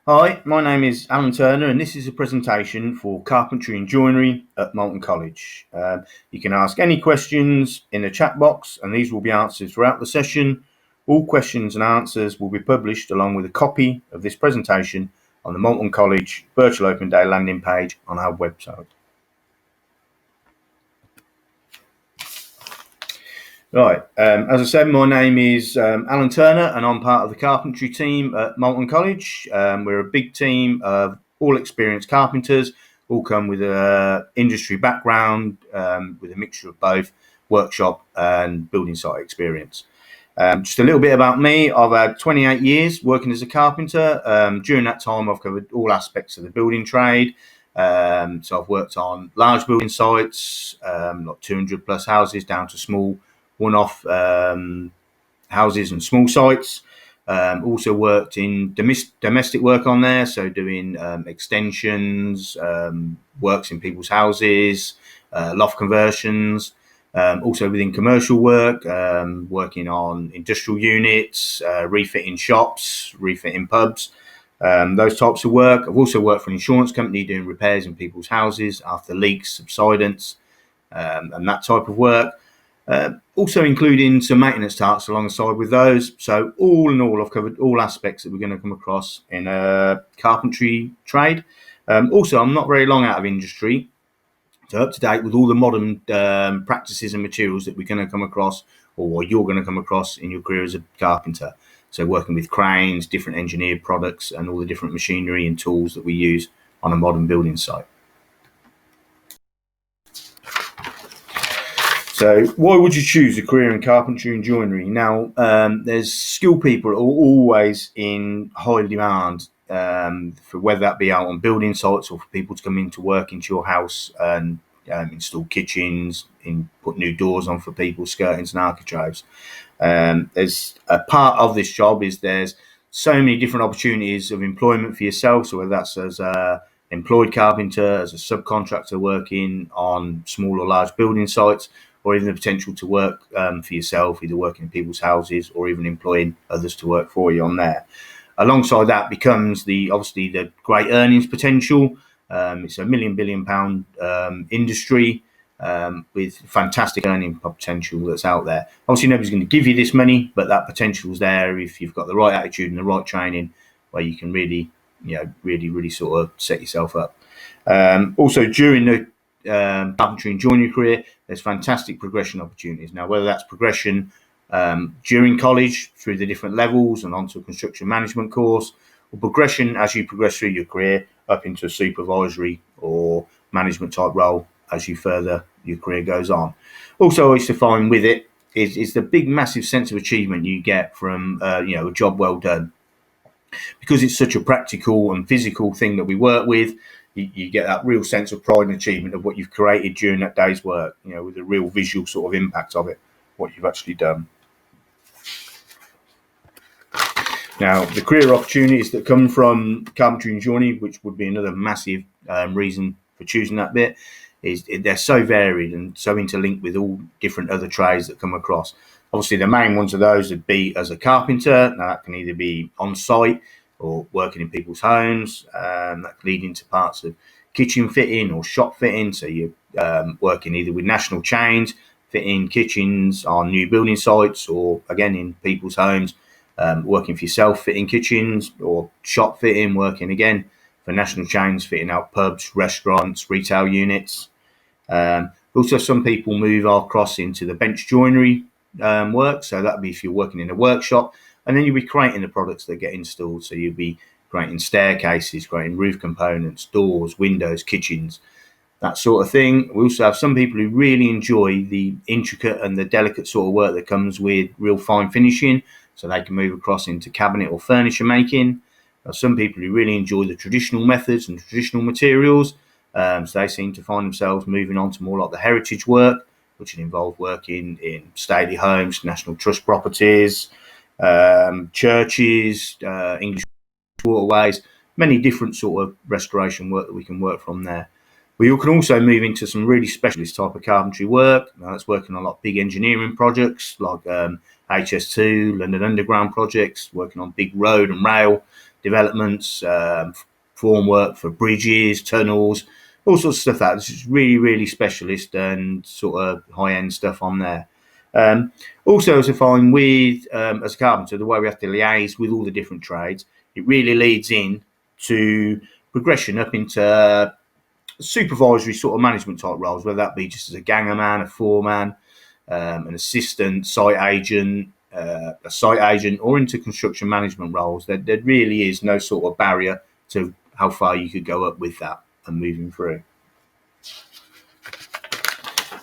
Hi, my name is Alan Turner, and this is a presentation for Carpentry and Joinery at Moulton College. You can ask any questions in the chat box, and these will be answered throughout the session. All questions and answers will be published along with a copy of this presentation on the Moulton College Virtual Open Day landing page on our website. Right, as I said, my name is Alan Turner, and I'm part of the carpentry team at Moulton College. We're a big team of all experienced carpenters, all come with an industry background, with a mixture of both workshop and building site experience. Just a little bit about me. I've had 28 years working as a carpenter. During that time, I've covered all aspects of the building trade. So I've worked on large building sites, like 200 plus houses, down to small one-off houses and small sites. Also worked in domestic work on there, so doing extensions, works in people's houses, loft conversions. Also within commercial work, working on industrial units, refitting shops, refitting pubs, those types of work. I've also worked for an insurance company doing repairs in people's houses after leaks, subsidence, and that type of work. Also including some maintenance tasks alongside with those. So all in all, I've covered all aspects that we're going to come across in a carpentry trade. Also, I'm not very long out of industry, so up to date with all the modern practices and materials that we're going to come across, or you're going to come across in your career as a carpenter. So working with cranes, different engineered products, and all the different machinery and tools that we use on a modern building site. So why would you choose a career in carpentry and joinery? Now, there's skilled people are always in high demand, for whether that be out on building sites or for people to come in to work into your house and install kitchens, put new doors on for people, skirtings and architraves. There's a part of this job is there's so many different opportunities of employment for yourself. So whether that's as a employed carpenter, as a subcontractor working on small or large building sites, or even the potential to work for yourself, either working in people's houses or even employing others to work for you on there. Alongside that becomes obviously the great earnings potential. It's a £1 billion industry with fantastic earning potential that's out there. Obviously, nobody's going to give you this money, but that potential is there if you've got the right attitude and the right training, where you can really sort of set yourself up. Also, during the carpentry and joinery career, there's fantastic progression opportunities. Now, whether that's progression during college through the different levels and onto a construction management course, or progression as you progress through your career up into a supervisory or management type role as you further your career goes on. Also, I used to find with it is the big massive sense of achievement you get from a job well done, because it's such a practical and physical thing that we work with. You get that real sense of pride and achievement of what you've created during that day's work, with a real visual sort of impact of it, what you've actually done. Now, the career opportunities that come from carpentry and joinery, which would be another massive reason for choosing that bit, is they're so varied and so interlinked with all different other trades that come across. Obviously, the main ones of those would be as a carpenter. Now, that can either be on site or working in people's homes. That can lead into parts of kitchen fitting or shop fitting. So you're working either with national chains, fitting kitchens on new building sites, or again in people's homes, working for yourself, fitting kitchens, or shop fitting, working again for national chains, fitting out pubs, restaurants, retail units. Also, some people move across into the bench joinery work. So that'd be if you're working in a workshop, and then you'll be creating the products that get installed. So you'll be creating staircases, creating roof components, doors, windows, kitchens, that sort of thing. We also have some people who really enjoy the intricate and the delicate sort of work that comes with real fine finishing, so they can move across into cabinet or furniture making. Some people who really enjoy the traditional methods and traditional materials, so they seem to find themselves moving on to more like the heritage work, which would involve working in stately homes, National Trust properties, churches, English waterways, many different sort of restoration work that we can work from there. We can also move into some really specialist type of carpentry work. Now, that's working on a lot of big engineering projects like HS2, London Underground projects, working on big road and rail developments, formwork for bridges, tunnels, all sorts of stuff. That's really, really specialist and sort of high-end stuff on there. Also, as I find with as a carpenter, the way we have to liaise with all the different trades, it really leads in to progression up into supervisory sort of management type roles, whether that be just as a ganger man, a foreman, an assistant, site agent, a site agent, or into construction management roles. There really is no sort of barrier to how far you could go up with that and moving through.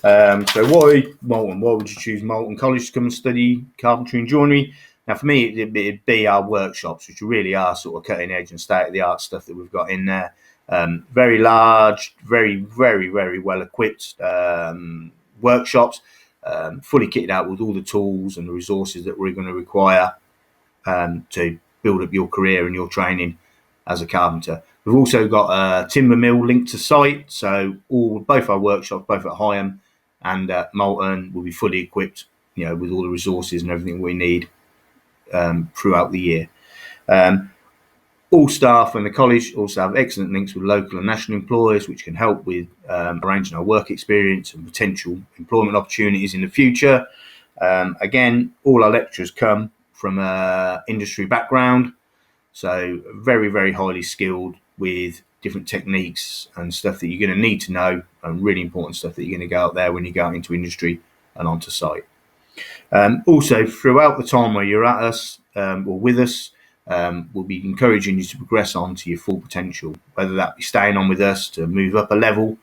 So why Moulton? Why would you choose Moulton College to come and study carpentry and joinery? Now, for me, it'd be our workshops, which really are sort of cutting edge and state of the art stuff that we've got in there. Very large, very, very, very well equipped workshops, fully kitted out with all the tools and the resources that we're going to require to build up your career and your training as a carpenter. We've also got a timber mill linked to site, so both our workshops, both at Higham and at Moulton, will be fully equipped, with all the resources and everything we need throughout the year. All staff and the college also have excellent links with local and national employers, which can help with arranging our work experience and potential employment opportunities in the future. Again, all our lecturers come from an industry background, so very, very highly skilled with different techniques and stuff that you're going to need to know, and really important stuff that you're going to go out there when you go out into industry and onto site. Also, throughout the time where you're at us or with us, we'll be encouraging you to progress on to your full potential, whether that be staying on with us to move up a level,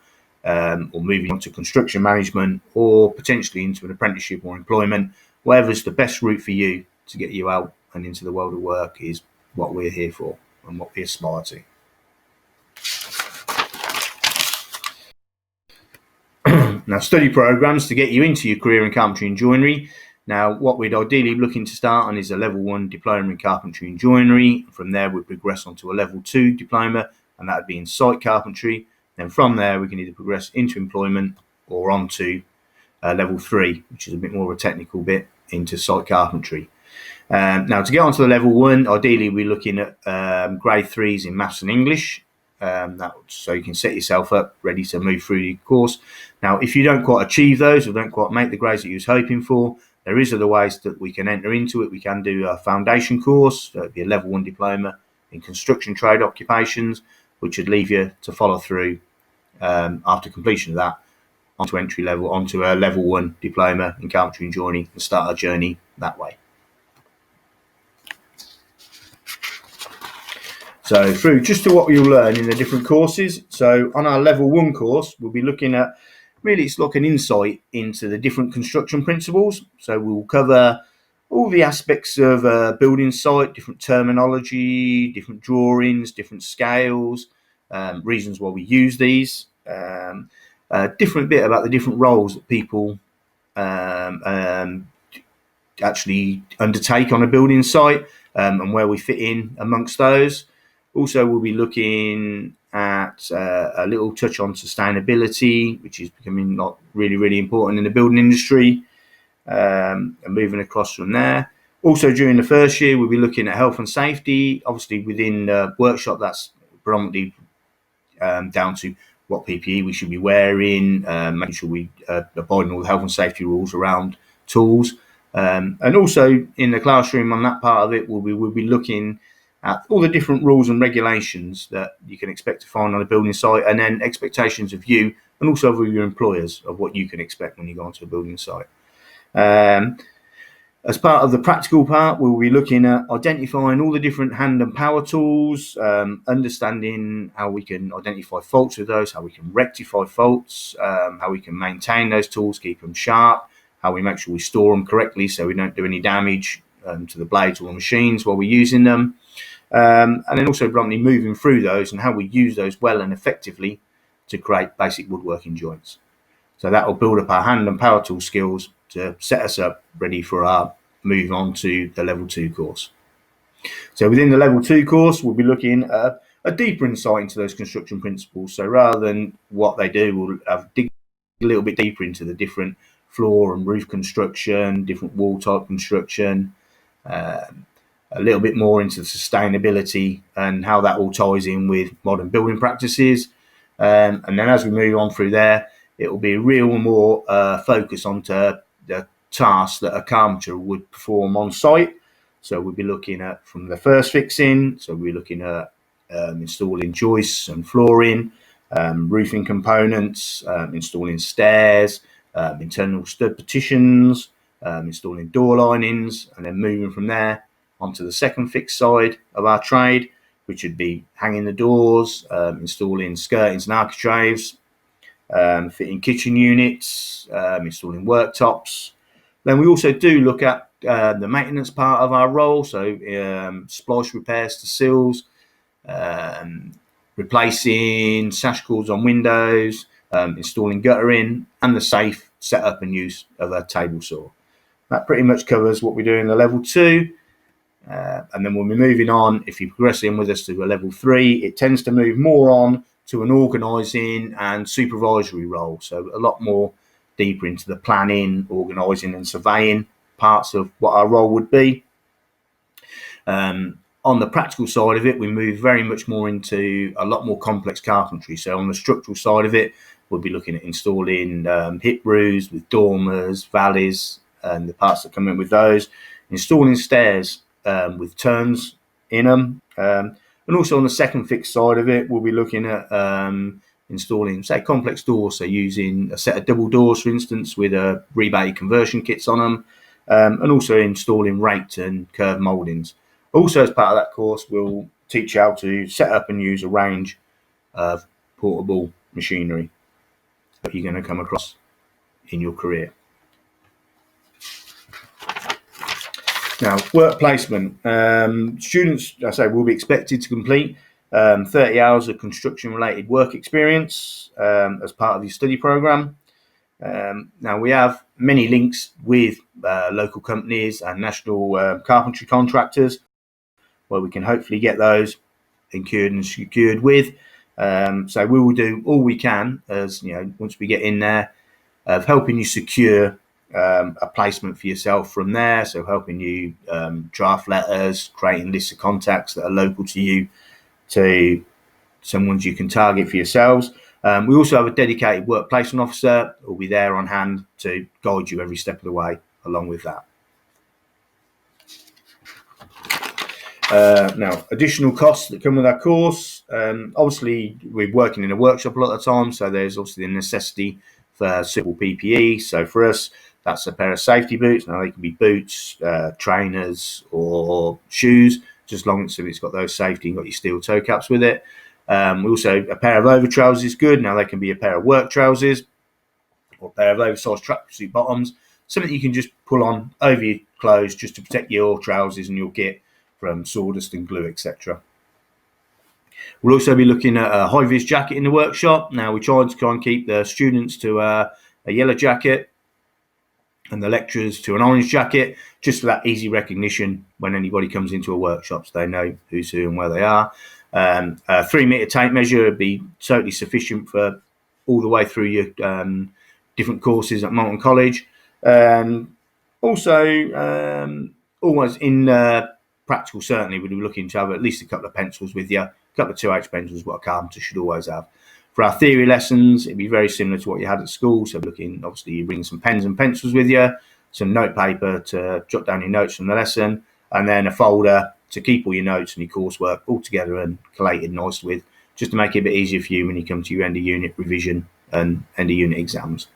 or moving on to construction management, or potentially into an apprenticeship or employment. Whatever's the best route for you to get you out and into the world of work is what we're here for and what we aspire to. Now, study programs to get you into your career in carpentry and joinery. Now, what we'd ideally be looking to start on is a level 1 diploma in carpentry and joinery. From there, we progress on to a level 2 diploma, and that would be in site carpentry. Then from there, we can either progress into employment or on to level 3, which is a bit more of a technical bit, into site carpentry. Now, to get onto the level 1, ideally we're looking at grade 3s in maths and English, so you can set yourself up ready to move through the course. Now, if you don't quite achieve those or don't quite make the grades that you was hoping for, there is other ways that we can enter into it. We can do a foundation course, so it'd be a level 1 diploma in construction trade occupations, which would leave you to follow through after completion of that onto entry level, onto a level 1 diploma in carpentry and joinery, and start our journey that way. So through just to what you'll learn in the different courses. So on our level 1 course, we'll be looking at, really it's like an insight into the different construction principles. So we'll cover all the aspects of a building site, different terminology, different drawings, different scales, reasons why we use these, different bit about the different roles that people actually undertake on a building site, and where we fit in amongst those. Also, we'll be looking at a little touch on sustainability, which is becoming really, really important in the building industry, and moving across from there. Also, during the first year, we'll be looking at health and safety. Obviously, within the workshop, that's predominantly down to what PPE we should be wearing, making sure we abide all the health and safety rules around tools. And also in the classroom, on that part of it, we'll be looking at all the different rules and regulations that you can expect to find on a building site, and then expectations of you and also of your employers of what you can expect when you go onto a building site. As part of the practical part, we'll be looking at identifying all the different hand and power tools, understanding how we can identify faults with those, how we can rectify faults, how we can maintain those tools, keep them sharp, how we make sure we store them correctly so we don't do any damage to the blades or the machines while we're using them. And then also probably moving through those and how we use those well and effectively to create basic woodworking joints. So that will build up our hand and power tool skills to set us up ready for our move on to the level 2 course. So within the level 2 course, we'll be looking at a deeper insight into those construction principles. So rather than what they do, we'll dig a little bit deeper into the different floor and roof construction, different wall type construction, a little bit more into sustainability and how that all ties in with modern building practices. And then as we move on through there, it will be a real more focus onto the tasks that a carpenter would perform on site. So we'll be looking at from the first fixing, so we're looking at installing joists and flooring, roofing components, installing stairs, internal stud partitions, installing door linings, and then moving from there onto the second fix side of our trade, which would be hanging the doors, installing skirtings and architraves, fitting kitchen units, installing worktops. Then we also do look at the maintenance part of our role, so splice repairs to sills, replacing sash cords on windows, installing guttering, and the safe setup and use of a table saw. That pretty much covers what we do in the level 2. And then when we're moving on, if you progress in with us to a level 3, it tends to move more on to an organising and supervisory role. So a lot more deeper into the planning, organising and surveying parts of what our role would be. On the practical side of it, we move very much more into a lot more complex carpentry. So on the structural side of it, we'll be looking at installing hip roofs with dormers, valleys, and the parts that come in with those, installing stairs with turns in them. And also on the second fix side of it, we'll be looking at installing, say, complex doors. So using a set of double doors, for instance, with rebated conversion kits on them, and also installing raked and curved mouldings. Also, as part of that course, we'll teach you how to set up and use a range of portable machinery that you're going to come across in your career. Now, work placement. Students, I say, will be expected to complete 30 hours of construction-related work experience as part of your study program. Now, we have many links with local companies and national carpentry contractors where we can hopefully get those incurred and secured with. So we will do all we can, as you know, once we get in there, of helping you secure a placement for yourself from there. So helping you draft letters, creating lists of contacts that are local to you, to some ones you can target for yourselves. We also have a dedicated work placement officer who will be there on hand to guide you every step of the way along with that. Now, additional costs that come with our course. Obviously, we're working in a workshop a lot of the time, so there's obviously the necessity for suitable PPE. So for us, that's a pair of safety boots. Now, they can be boots, trainers, or shoes, just as long as it's got those safety and got your steel toe caps with it. Also, a pair of over trousers is good. Now, they can be a pair of work trousers or a pair of oversized tracksuit bottoms, something you can just pull on over your clothes just to protect your trousers and your kit from sawdust and glue, etc. We'll also be looking at a high-vis jacket in the workshop. Now, we try and keep the students to a yellow jacket and the lecturers to an orange jacket, just for that easy recognition when anybody comes into a workshop, so they know who's who and where they are. A 3-metre tape measure would be totally sufficient for all the way through your different courses at Moulton College. Also, always in practical, certainly, we'd be looking to have at least a couple of pencils with you. A couple of 2H pencils, what a carpenter should always have. For our theory lessons, it'd be very similar to what you had at school. So looking, obviously, you bring some pens and pencils with you, some note paper to jot down your notes from the lesson, and then a folder to keep all your notes and your coursework all together and collated nice with, just to make it a bit easier for you when you come to your end of unit revision and end of unit exams.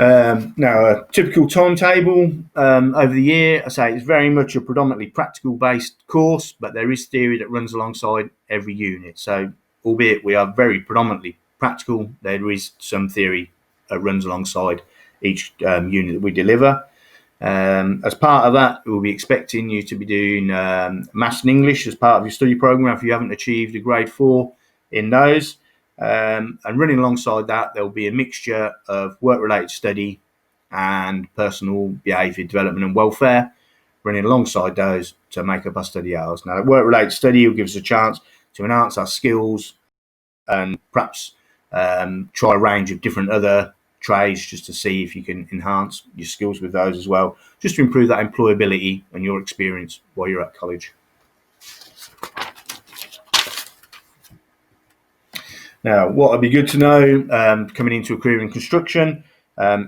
Now, a typical timetable over the year, I say it's very much a predominantly practical based course, but there is theory that runs alongside every unit. So, albeit we are very predominantly practical, there is some theory that runs alongside each unit that we deliver. As part of that, we'll be expecting you to be doing Maths and English as part of your study program if you haven't achieved a grade 4 in those. And running alongside that, there'll be a mixture of work-related study and personal behaviour development and welfare, running alongside those to make up our study hours. Now, work-related study will give us a chance to enhance our skills and perhaps try a range of different other trades, just to see if you can enhance your skills with those as well, just to improve that employability and your experience while you're at college. Now, what would be good to know coming into a career in construction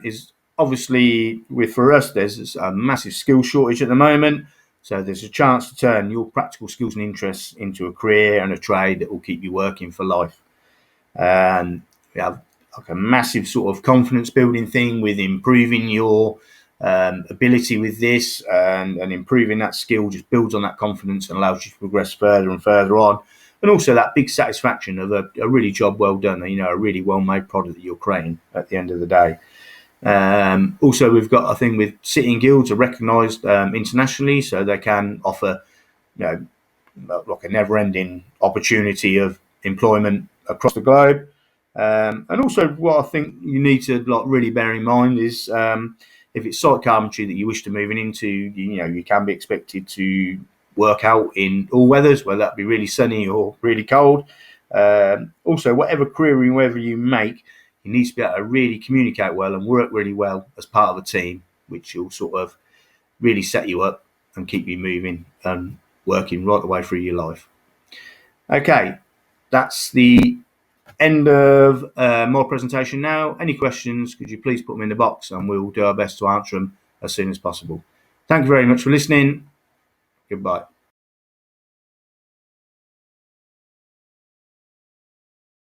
is obviously, for us, there's a massive skill shortage at the moment. So there's a chance to turn your practical skills and interests into a career and a trade that will keep you working for life. We have like a massive sort of confidence building thing with improving your ability with this, and improving that skill just builds on that confidence and allows you to progress further and further on. And also that big satisfaction of a really job well done, a really well made product that you're creating at the end of the day. Also, we've got a thing with City and Guilds are recognised internationally, so they can offer, like a never-ending opportunity of employment across the globe. And also, what I think you need to really bear in mind is if it's site carpentry that you're wish to moving into, you can be expected to work out in all weathers, whether that be really sunny or really cold. Also, whatever career and whatever you make, you need to be able to really communicate well and work really well as part of a team, which will sort of really set you up and keep you moving and working right the way through your life. Okay, that's the end of my presentation now. Any questions, could you please put them in the box and we'll do our best to answer them as soon as possible. Thank you very much for listening. Goodbye.